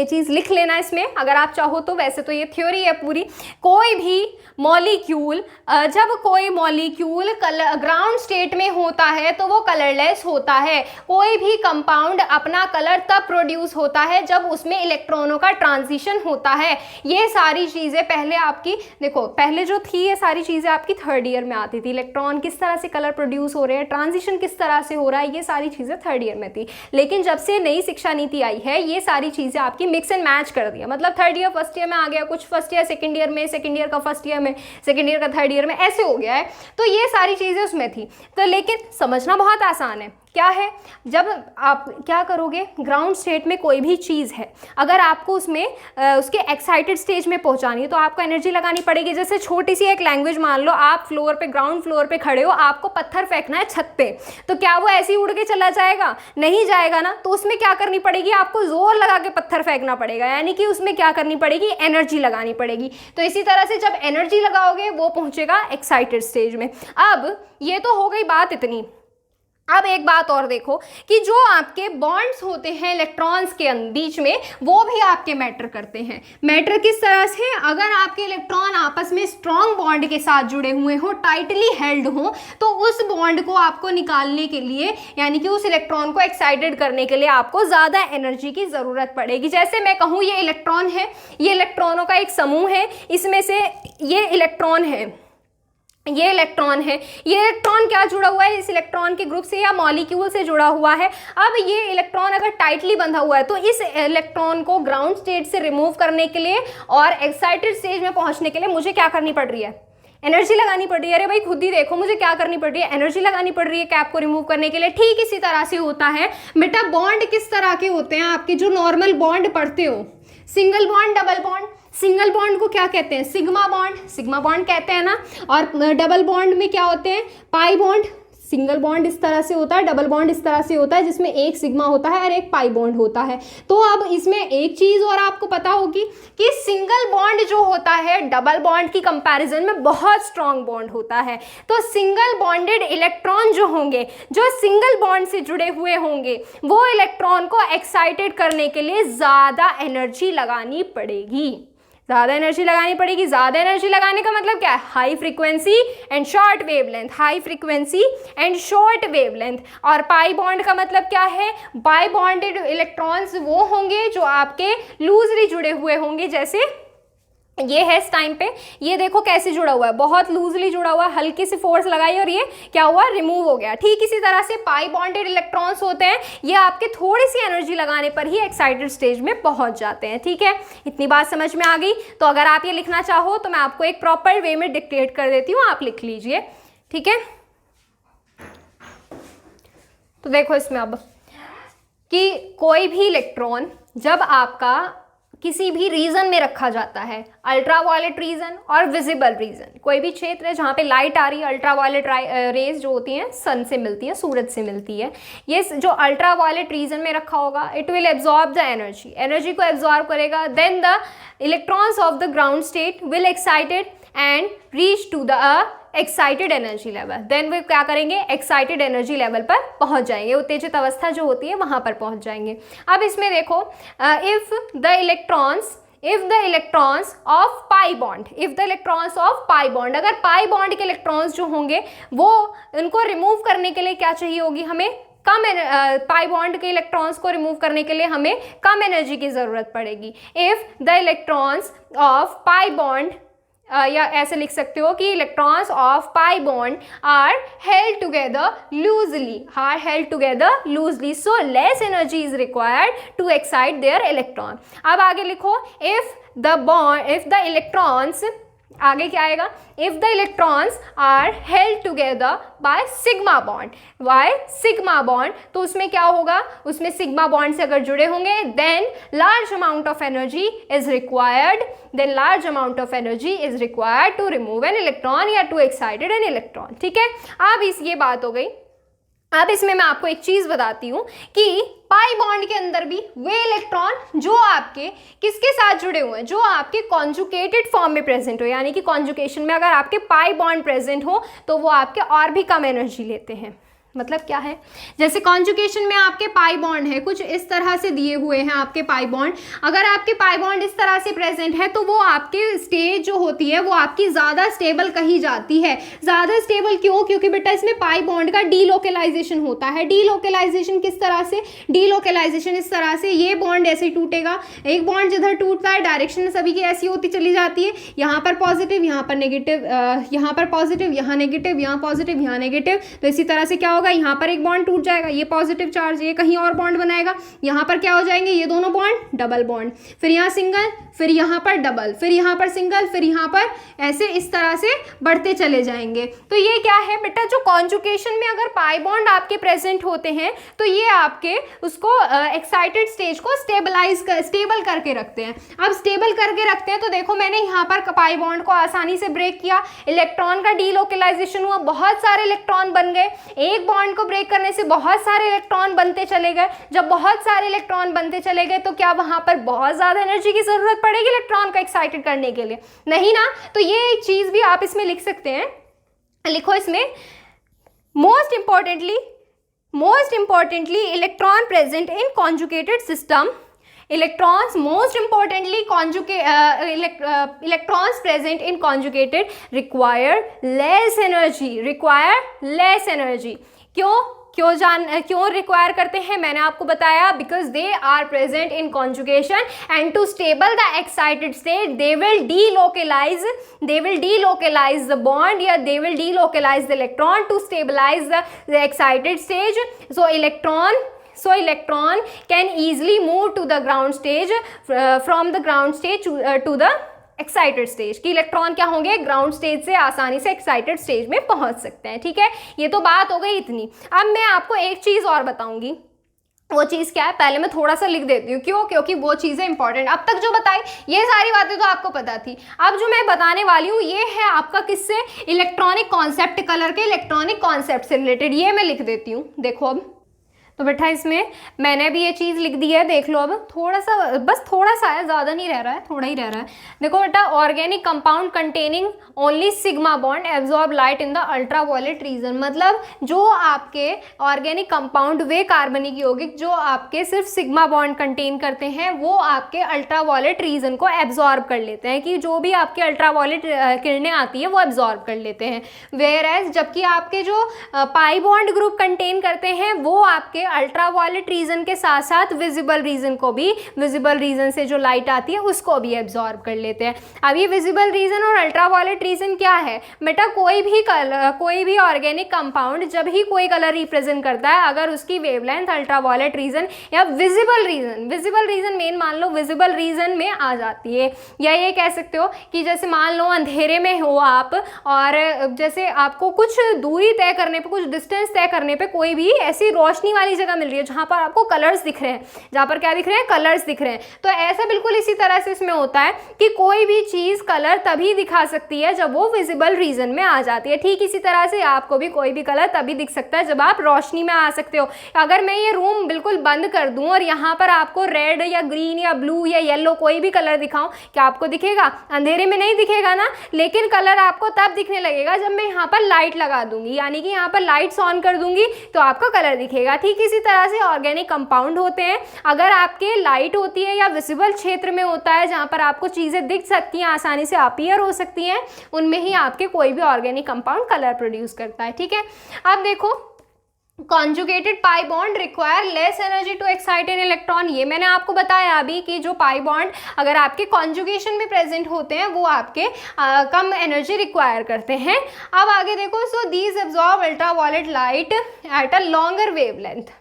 [SPEAKER 1] चीज़ लिख लेना इसमें अगर आप चाहो तो, वैसे तो ये थ्योरी है पूरी। कोई भी मॉलिक्यूल, जब कोई मॉलिक्यूल ग्राउंड स्टेट में होता है तो वो कलरलेस होता है। कोई भी कंपाउंड अपना कलर तब प्रोड्यूस होता है जब उसमें इलेक्ट्रॉनों का ट्रांजिशन होता है। ये सारी चीज़ें पहले आपकी देखो, पहले जो थी ये सारी चीज़ें आपकी थर्ड ईयर में आती थी। इलेक्ट्रॉन किस तरह से कलर प्रोड्यूस हो रहे हैं, ट्रांजिशन किस तरह से हो रहा है, ये सारी चीज़ें थर्ड ईयर में थी। लेकिन जब से नई शिक्षा नीति आई है ये सारी चीज़ें आपकी मिक्स एंड मैच कर दिया। मतलब थर्ड ईयर फर्स्ट ईयर में आ गया, कुछ फर्स्ट ईयर सेकंड ईयर में, सेकंड ईयर का फर्स्ट ईयर में, सेकंड ईयर का थर्ड ईयर में, ऐसे हो गया है। तो ये सारी चीज़ें उसमें थी। तो लेकिन समझना बहुत आसान है, क्या है, जब आप क्या करोगे, ग्राउंड स्टेट में कोई भी चीज़ है, अगर आपको उसमें उसके एक्साइटेड स्टेज में पहुंचानी है तो आपको एनर्जी लगानी पड़ेगी। जैसे छोटी सी एक लैंग्वेज मान लो, आप फ्लोर पे, ग्राउंड फ्लोर पे खड़े हो, आपको पत्थर फेंकना है छत पे, तो क्या वो ऐसे ही उड़ के चला जाएगा, नहीं जाएगा ना। तो उसमें क्या करनी पड़ेगी, आपको जोर लगा के पत्थर फेंकना पड़ेगा, यानी कि उसमें क्या करनी पड़ेगी, एनर्जी लगानी पड़ेगी। तो इसी तरह से जब एनर्जी लगाओगे वो पहुंचेगा एक्साइटेड स्टेज में। अब ये तो हो गई बात इतनी। अब एक बात और देखो कि जो आपके बॉन्ड्स होते हैं इलेक्ट्रॉन्स के बीच में, वो भी आपके मैटर करते हैं। मैटर किस तरह से, अगर आपके इलेक्ट्रॉन आपस में स्ट्रॉन्ग बॉन्ड के साथ जुड़े हुए हो, टाइटली हेल्ड हो, तो उस बॉन्ड को आपको निकालने के लिए, यानी कि उस इलेक्ट्रॉन को एक्साइटेड करने के लिए आपको ज़्यादा एनर्जी की ज़रूरत पड़ेगी। जैसे मैं कहूँ ये इलेक्ट्रॉन है, ये इलेक्ट्रॉनों का एक समूह है, इसमें से ये इलेक्ट्रॉन है, ये इलेक्ट्रॉन है, ये इलेक्ट्रॉन क्या जुड़ा हुआ है, इस इलेक्ट्रॉन के ग्रुप से या मॉलिक्यूल से जुड़ा हुआ है। अब ये इलेक्ट्रॉन अगर टाइटली बंधा हुआ है तो इस इलेक्ट्रॉन को ग्राउंड स्टेट से रिमूव करने के लिए और एक्साइटेड स्टेज में पहुंचने के लिए मुझे क्या करनी पड़ रही है, एनर्जी लगानी पड़ रही है। अरे भाई खुद ही देखो मुझे क्या करनी पड़ रही है, एनर्जी लगानी पड़ रही है कैप को रिमूव करने के लिए। ठीक इसी तरह से होता है बेटा, बॉन्ड किस तरह के होते हैं आपके, जो नॉर्मल बॉन्ड पढ़ते हो, single bond, double bond. Single bond को क्या कहते हैं, सिग्मा बॉन्ड कहते हैं ना। और डबल बॉन्ड में क्या होते हैं, पाई बॉन्ड। सिंगल बॉन्ड इस तरह से होता है, डबल बॉन्ड इस तरह से होता है, जिसमें एक सिग्मा होता है और एक पाई बॉन्ड होता है। तो अब इसमें एक चीज़ और आपको पता होगी कि सिंगल बॉन्ड जो होता है डबल बॉन्ड की कंपैरिजन में बहुत स्ट्रॉन्ग बॉन्ड होता है। तो सिंगल बॉन्डेड इलेक्ट्रॉन जो होंगे, जो सिंगल बॉन्ड से जुड़े हुए होंगे, वो इलेक्ट्रॉन को एक्साइटेड करने के लिए ज़्यादा एनर्जी लगानी पड़ेगी, ज़्यादा एनर्जी लगानी पड़ेगी। ज़्यादा एनर्जी लगाने का मतलब क्या है, high frequency and short wavelength, high frequency and short wavelength. और पाई बॉन्ड का मतलब क्या है, पाई बॉन्डेड इलेक्ट्रॉन्स वो होंगे जो आपके लूजली जुड़े हुए होंगे। जैसे ये है इस टाइम पे, ये देखो कैसे जुड़ा हुआ है, बहुत लूजली जुड़ा हुआ है, हल्की सी फोर्स लगाई और ये क्या हुआ, रिमूव हो गया। ठीक इसी तरह से पाई बॉन्डेड इलेक्ट्रॉन्स होते हैं, ये आपके थोड़ी सी एनर्जी लगाने पर ही एक्साइटेड स्टेज में पहुंच जाते हैं। ठीक है, इतनी बात समझ में आ गई। तो अगर आप ये लिखना चाहो तो मैं आपको एक प्रॉपर वे में डिक्टेट कर देती हूँ, आप लिख लीजिए। ठीक है, तो देखो इसमें अब कि कोई भी इलेक्ट्रॉन जब आपका किसी भी रीजन में रखा जाता है, अल्ट्रावायलेट रीजन और विजिबल रीजन, कोई भी क्षेत्र है जहाँ पे लाइट आ रही है, अल्ट्रावायलेट रेज जो होती हैं सन से मिलती है, सूरज से मिलती है, ये जो अल्ट्रावायलेट रीजन में रखा होगा, it will absorb the energy को एब्जॉर्ब करेगा। Then the electrons of the ground state will excited and reach to the excited energy level. Then वे क्या करेंगे, एक्साइटेड एनर्जी लेवल पर पहुंच जाएंगे, उत्तेजित अवस्था जो होती है वहां पर पहुंच जाएंगे। अब इसमें देखो, if the electrons of pi bond, अगर पाई बॉन्ड के इलेक्ट्रॉन्स जो होंगे वो उनको रिमूव करने के लिए क्या चाहिए होगी, हमें कम पाई बॉन्ड के इलेक्ट्रॉन्स को रिमूव करने के लिए हमें कम एनर्जी की जरूरत पड़ेगी। If the electrons of pi bond, या ऐसे लिख सकते हो कि electrons of pi bond are held together loosely, so less energy is required to excite their electron. अब आगे लिखो, इफ द इलेक्ट्रॉन्स आगे क्या आएगा, if the electrons are held together by sigma bond, why sigma bond, तो उसमें क्या होगा, उसमें सिग्मा बॉन्ड से अगर जुड़े होंगे then large amount of energy is required, then large amount of energy is required to remove an electron या टू एक्साइटेड एन इलेक्ट्रॉन। ठीक है, अब ये बात हो गई। अब इसमें मैं आपको एक चीज बताती हूं कि पाई बॉन्ड के अंदर भी वे इलेक्ट्रॉन जो आपके किसके साथ जुड़े हुए हैं, जो आपके कॉन्जुगेटेड फॉर्म में प्रेजेंट हो, यानी कि कॉन्जुगेशन में अगर आपके पाई बॉन्ड प्रेजेंट हो तो वो आपके और भी कम एनर्जी लेते हैं। मतलब क्या है, जैसे कॉन्जुगेशन में आपके पाई बॉन्ड है, कुछ इस तरह से दिए हुए हैं आपके पाई बॉन्ड, अगर आपके पाई बॉन्ड इस तरह से प्रेजेंट है तो वो आपके स्टेज जो होती है वो आपकी ज़्यादा स्टेबल कही जाती है। ज़्यादा स्टेबल क्यों, क्योंकि बेटा इसमें पाई बॉन्ड का डीलोकेलाइजेशन होता है। डीलोकेलाइजेशन किस तरह से, डीलोकेलाइजेशन इस तरह से, ये बॉन्ड ऐसे ही टूटेगा, एक बॉन्ड जिधर टूटता है डायरेक्शन सभी की ऐसी होती चली जाती है, यहाँ पर पॉजिटिव, यहाँ पर नेगेटिव, यहाँ पर पॉजिटिव, यहाँ नेगेटिव, यहाँ पॉजिटिव, यहाँ नेगेटिव। तो इसी तरह से क्या, यहाँ पर एक बॉन्ड टूट जाएगा, ये पॉजिटिव चार्ज, ये कहीं और बॉन्ड बनाएगा, यहाँ पर क्या हो जाएंगे, ये दोनों बॉन्ड डबल बॉन्ड, फिर यहाँ सिंगल, फिर यहाँ पर डबल, फिर यहाँ पर सिंगल, फिर यहाँ पर ऐसे इस तरह से बढ़ते चले जाएंगे। तो ये क्या है बेटा, जो कॉन्जुगेशन में अगर पाई बॉन्ड आपके प्रेजेंट होते हैं तो ये आपके उसको एक्साइटेड स्टेज को स्टेबल करके रखते हैं। अब स्टेबल करके रखते हैं तो देखो मैंने यहाँ पर पाई बॉन्ड को आसानी से ब्रेक किया, इलेक्ट्रॉन का डीलोकेलाइजेशन हुआ, बहुत सारे इलेक्ट्रॉन बन गए, एक बॉन्ड को ब्रेक करने से बहुत सारे इलेक्ट्रॉन बनते चले गए। जब बहुत सारे इलेक्ट्रॉन बनते चले गए तो क्या वहां पर बहुत ज्यादा एनर्जी की जरूरत पड़ेगी इलेक्ट्रॉन को एक्साइटेड करने के लिए? नहीं ना। तो ये एक चीज भी आप इसमें लिख सकते हैं, लिखो इसमें, most importantly electron present in conjugated system, electrons most importantly electrons present in conjugated require less energy। क्यों रिक्वायर करते हैं, मैंने आपको बताया, because they are present in conjugation and to stable the excited state they will delocalise the bond या they will delocalise the electron to stabilise the excited stage. So electron can easily move to the ground stage from the ground stage to the excited stage, कि electron क्या होंगे, ground stage से आसानी से excited stage में पहुंच सकते हैं। ठीक है, ये तो बात हो गई इतनी। अब मैं आपको एक चीज और बताऊंगी, वो चीज़ क्या है, पहले मैं थोड़ा सा लिख देती हूँ, क्यों, क्योंकि वो चीज़ें इंपॉर्टेंट, अब तक जो बताई ये सारी बातें तो आपको पता थी। अब जो मैं बताने वाली हूँ ये है आपका किससे, इलेक्ट्रॉनिक कॉन्सेप्ट, कलर के इलेक्ट्रॉनिक कॉन्सेप्ट से रिलेटेड। ये मैं लिख देती हूँ, देखो अब तो बेटा इसमें मैंने भी ये चीज़ लिख दी है, देख लो। अब थोड़ा सा, बस थोड़ा सा है, ज़्यादा नहीं रह रहा है, थोड़ा ही रह रहा है। देखो बेटा, organic compound containing only sigma bond absorb light in the ultraviolet region. मतलब जो आपके ऑर्गेनिक कंपाउंड, वे कार्बनिक यौगिक जो आपके सिर्फ सिग्मा बॉन्ड कंटेन करते हैं, वो आपके अल्ट्रावायलेट रीजन को एब्जॉर्ब कर लेते हैं, कि जो भी आपके अल्ट्रावायलेट किरणें आती हैं वो एब्जॉर्ब कर लेते हैं। वेयर एज जबकि आपके जो पाई बॉन्ड ग्रुप कंटेन करते हैं वो आपके अल्ट्रावायलेट रीजन के साथ साथ विजिबल रीजन को भी, विजिबल रीजन से जो लाइट आती है उसको भी एब्जॉर्ब कर लेते हैं। अब ये विजिबल रीजन और अल्ट्रावायलेट रीजन क्या है बेटा, कोई भी कलर, कोई भी ऑर्गेनिक कंपाउंड जब ही कोई कलर रिप्रेजेंट करता है, अगर उसकी वेवलेंथ अल्ट्रावायलेट रीजन या विजिबल रीजन मेन मान लो विजिबल रीजन में आ जाती है। या ये कह सकते हो कि जैसे मान लो अंधेरे में हो आप, और जैसे आपको कुछ दूरी तय करने पे, कुछ डिस्टेंस तय करने पे कोई भी ऐसी रोशनी वाली जगह मिल रही है जहां पर आपको कलर्स दिख रहे हैं, जहां पर क्या दिख रहे हैं, कलर्स दिख रहे हैं। तो ऐसा बिल्कुल इसी तरह से इसमें होता है कि कोई भी चीज कलर तभी दिखा सकती है जब वो विजिबल रीजन में आ जाती है। ठीक इसी तरह से आपको भी कोई भी कलर तभी दिख सकता है जब आप रोशनी में आ सकते हो। अगर मैं ये रूम बिल्कुल बंद कर दूं और यहाँ पर आपको रेड या ग्रीन या ब्लू या येलो कोई भी कलर दिखाऊं, क्या आपको दिखेगा? अंधेरे में नहीं दिखेगा ना। लेकिन कलर आपको तब दिखने लगेगा जब मैं यहाँ पर लाइट लगा दूंगी, यानी कि यहाँ पर लाइट्स ऑन कर दूंगी तो आपको कलर दिखेगा। ठीक इसी तरह से ऑर्गेनिक कंपाउंड होते हैं, अगर आपके लाइट होती है या विजिबल क्षेत्र में होता है जहां पर आपको चीजें दिख सकती हैं, आसानी से अपीयर हो सकती हैं, उनमें ही आपके कोई भी ऑर्गेनिक कंपाउंड कलर प्रोड्यूस करता है। ठीक है, अब देखो, conjugated pi bond require less energy to excite an electron. ये मैंने आपको बताया अभी कि जो पाई बॉन्ड अगर आपके कॉन्जुगेशन में प्रेजेंट होते हैं वो आपके कम एनर्जी रिक्वायर करते हैं। अब आगे देखो, so these absorb ultraviolet light at a longer wavelength.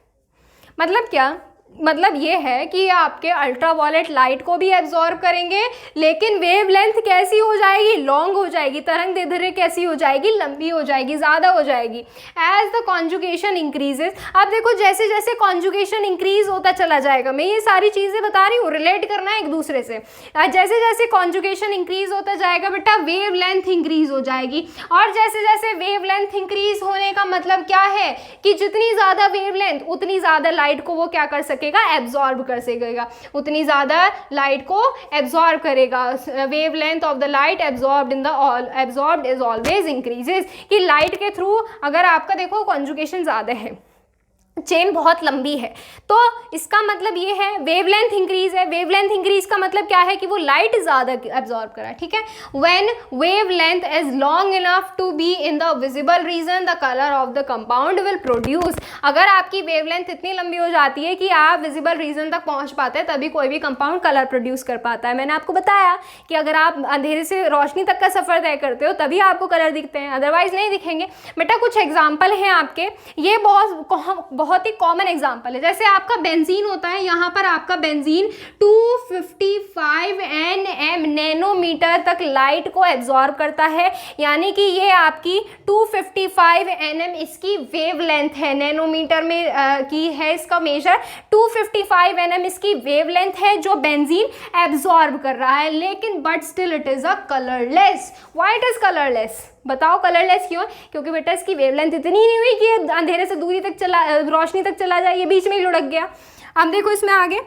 [SPEAKER 1] मतलब क्या, मतलब ये है कि आपके अल्ट्रावायलेट लाइट को भी एब्जॉर्ब करेंगे, लेकिन वेवलेंथ कैसी हो जाएगी, लॉन्ग हो जाएगी, तरंग दैर्ध्य कैसी हो जाएगी, लंबी हो जाएगी, ज़्यादा हो जाएगी एज द कॉन्जुगेशन इंक्रीजेस। अब देखो जैसे जैसे कॉन्जुगेशन इंक्रीज होता चला जाएगा, मैं ये सारी चीज़ें बता रही हूँ, रिलेट करना है एक दूसरे से, जैसे जैसे कॉन्जुगेशन इंक्रीज होता जाएगा बेटा वेवलेंथ इंक्रीज हो जाएगी, और जैसे जैसे वेवलेंथ इंक्रीज होने का मतलब क्या है कि जितनी ज़्यादा वेवलेंथ उतनी ज़्यादा लाइट को वो क्या कर सकेगा, एब्जॉर्ब कर सकेगा, उतनी ज्यादा लाइट को एब्जॉर्ब करेगा। Wavelength of the light absorbed is always increases, कि लाइट के थ्रू अगर आपका देखो कॉन्जुगेशन ज्यादा है, चेन बहुत लंबी है, तो इसका मतलब ये है वेवलेंथ इंक्रीज है। वेवलेंथ इंक्रीज का मतलब क्या है कि वो लाइट ज़्यादा एब्जॉर्ब करा, ठीक है। When wavelength is long enough to be in the visible region the colour of the compound will produce. अगर आपकी वेवलेंथ इतनी लंबी हो जाती है कि आप विजिबल रीजन तक पहुंच पाते हैं, तभी कोई भी कंपाउंड कलर प्रोड्यूस कर पाता है। मैंने आपको बताया कि अगर आप अंधेरे से रोशनी तक का सफ़र तय करते हो तभी आपको कलर दिखते हैं, अदरवाइज नहीं दिखेंगे। बेटा कुछ एग्जाम्पल हैं आपके, ये बहुत ही कॉमन एग्जांपल है। जैसे आपका बेंजीन होता है, यहाँ पर आपका बेंजीन 255 nm नैनोमीटर तक लाइट को एब्जॉर्ब करता है, यानी कि ये आपकी 255 nm इसकी वेवलेंथ है, नैनोमीटर में की है इसका मेजर, 255 nm इसकी वेवलेंथ है जो बेंजीन एब्जॉर्ब कर रहा है, लेकिन but still it is a colourless. Why it is colourless? बताओ कलरलेस क्यों? क्योंकि बेटा इसकी वेवलेंथ इतनी नहीं हुई कि अंधेरे से दूरी तक रोशनी तक चला जाए, ये बीच में ही लुढ़क गया। अब देखो इसमें आगे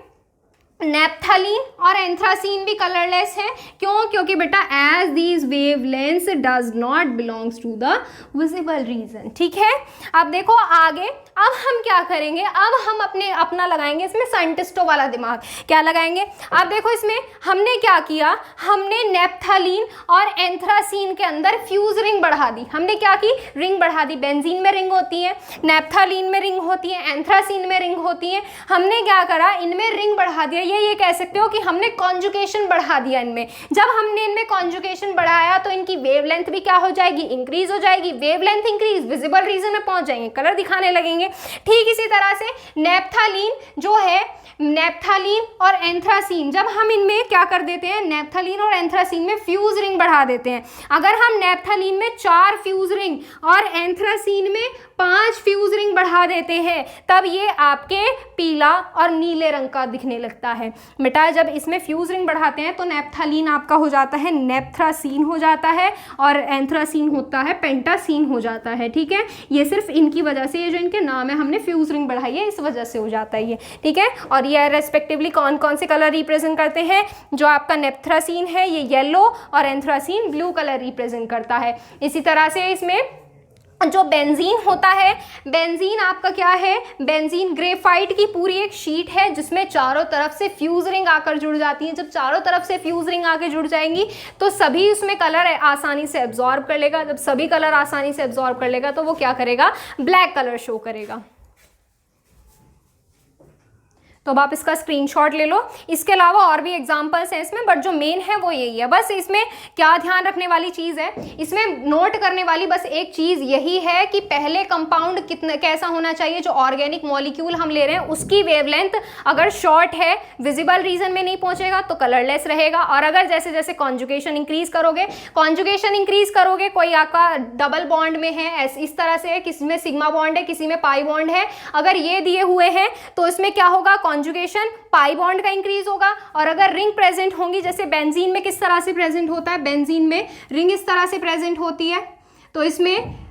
[SPEAKER 1] नेप्थलीन और एंथ्रासीन भी कलरलेस है। क्यों? क्योंकि बेटा as these wavelengths does not belongs to the visible region, ठीक है। अब देखो आगे, अब हम क्या करेंगे, अब हम अपना लगाएंगे इसमें साइंटिस्टों वाला दिमाग। क्या लगाएंगे? अब देखो इसमें हमने क्या किया, हमने नेप्थलीन और एंथ्रासीन के अंदर फ्यूज रिंग बढ़ा दी। हमने क्या की? रिंग बढ़ा दी। बेंजीन में रिंग होती है, नेप्थलीन में रिंग होती है, एंथ्रासीन में रिंग होती है। हमने क्या करा, इनमें रिंग बढ़ा दिया। ये कह सकते हो कि हमने कॉन्जुगेशन बढ़ा दिया इनमें। जब हमने इनमें कॉन्जुगेशन बढ़ाया तो इनकी वेवलेंथ भी क्या हो जाएगी, इंक्रीज हो जाएगी। वेवलेंथ इंक्रीज, विजिबल रीजन में पहुंच जाएंगे, कलर दिखाने लगेंगे। ठीक इसी तरह से नेप्थलीन जो है, नेप्थलीन और एंथ्रासीन, जब हम इनमें क्या कर देते हैं, नेप्थलीन और एंथ्रासीन में फ्यूज रिंग बढ़ा देते हैं। अगर हम नेप्थलीन में 4 फ्यूज रिंग और एंथ्रासीन में 5 फ्यूज रिंग बढ़ा देते हैं, तब ये आपके पीला और नीले रंग का दिखने लगता है। बेटा जब इसमें फ्यूज रिंग बढ़ाते हैं तो नेप्थलीन आपका हो जाता है नेप्थ्रासीन हो जाता है, और एंथ्रासीन होता है पेंटासीन हो जाता है, ठीक है। ये सिर्फ इनकी वजह से, ये जो इनके नाम है हमने फ्यूज रिंग बढ़ाई है, इस वजह से हो जाता है ये, ठीक है। और ये रेस्पेक्टिवली कौन कौन से कलर रिप्रेजेंट करते हैं, जो आपका नेप्थ्रासीन है ये येलो और एंथ्रासीन ब्लू कलर रिप्रेजेंट करता है। इसी तरह से इसमें जो बेंजीन होता है, बेंजीन आपका क्या है, बेंजीन ग्रेफाइट की पूरी एक शीट है जिसमें चारों तरफ से फ्यूज रिंग आकर जुड़ जाती हैं। जब चारों तरफ से फ्यूज रिंग आकर जुड़ जाएंगी तो सभी उसमें कलर आसानी से एब्जॉर्ब कर लेगा। जब सभी कलर आसानी से एब्जॉर्ब कर लेगा तो वो क्या करेगा, ब्लैक कलर शो करेगा। तो अब आप इसका स्क्रीनशॉट ले लो। इसके अलावा और भी एग्जांपल्स हैं इसमें, बट जो मेन है वो यही है। बस इसमें क्या ध्यान रखने वाली चीज़ है, इसमें नोट करने वाली बस एक चीज़ यही है कि पहले कंपाउंड कैसा होना चाहिए, जो ऑर्गेनिक मॉलिक्यूल हम ले रहे हैं उसकी वेवलेंथ अगर शॉर्ट है, विजिबल रीजन में नहीं पहुंचेगा तो कलरलेस रहेगा। और अगर जैसे जैसे कॉन्जुगेशन इंक्रीज करोगे, कोई आपका डबल बॉन्ड में है, इस तरह से, किसी में सिग्मा बॉन्ड है, किसी में पाई बॉन्ड है, अगर ये दिए हुए हैं तो इसमें क्या होगा, कॉन्जुगेशन पाई बॉन्ड का इंक्रीज होगा। और अगर रिंग प्रेजेंट होंगी, जैसे बेंजीन में किस तरह से प्रेजेंट होता है, बेंजीन में रिंग इस तरह से प्रेजेंट होती है, तो इसमें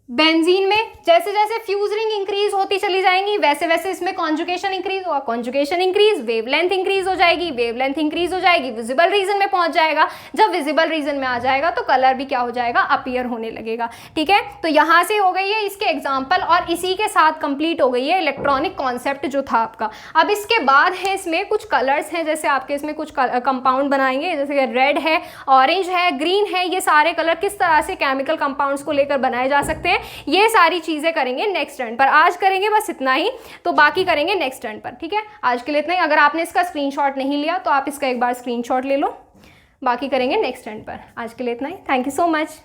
[SPEAKER 1] बेंजीन में जैसे जैसे फ्यूज रिंग इंक्रीज होती चली जाएंगी वैसे वैसे इसमें कॉन्जुगेशन इंक्रीज होगा, कॉन्जुगेशन इंक्रीज, वेवलेंथ इंक्रीज हो जाएगी, वेवलेंथ इंक्रीज हो जाएगी, विजिबल रीजन में पहुंच जाएगा। जब विजिबल रीजन में आ जाएगा तो कलर भी क्या हो जाएगा, अपीयर होने लगेगा, ठीक है। तो यहां से हो गई है इसके एग्जाम्पल, और इसी के साथ कंप्लीट हो गई है इलेक्ट्रॉनिक कॉन्सेप्ट जो था आपका। अब इसके बाद है इसमें कुछ कलर्स हैं, जैसे आपके इसमें कुछ कंपाउंड बनाएंगे, जैसे रेड है, ऑरेंज है, ग्रीन है, ये सारे कलर किस तरह से केमिकल कंपाउंड्स को लेकर बनाए जा सकते हैं, ये सारी चीजें करेंगे नेक्स्ट टर्न पर। आज करेंगे बस इतना ही, तो बाकी करेंगे नेक्स्ट टर्न पर, ठीक है। आज के लिए इतना ही। अगर आपने इसका स्क्रीनशॉट नहीं लिया तो आप इसका एक बार स्क्रीनशॉट ले लो, बाकी करेंगे नेक्स्ट टर्न पर। आज के लिए इतना ही। Thank you so much.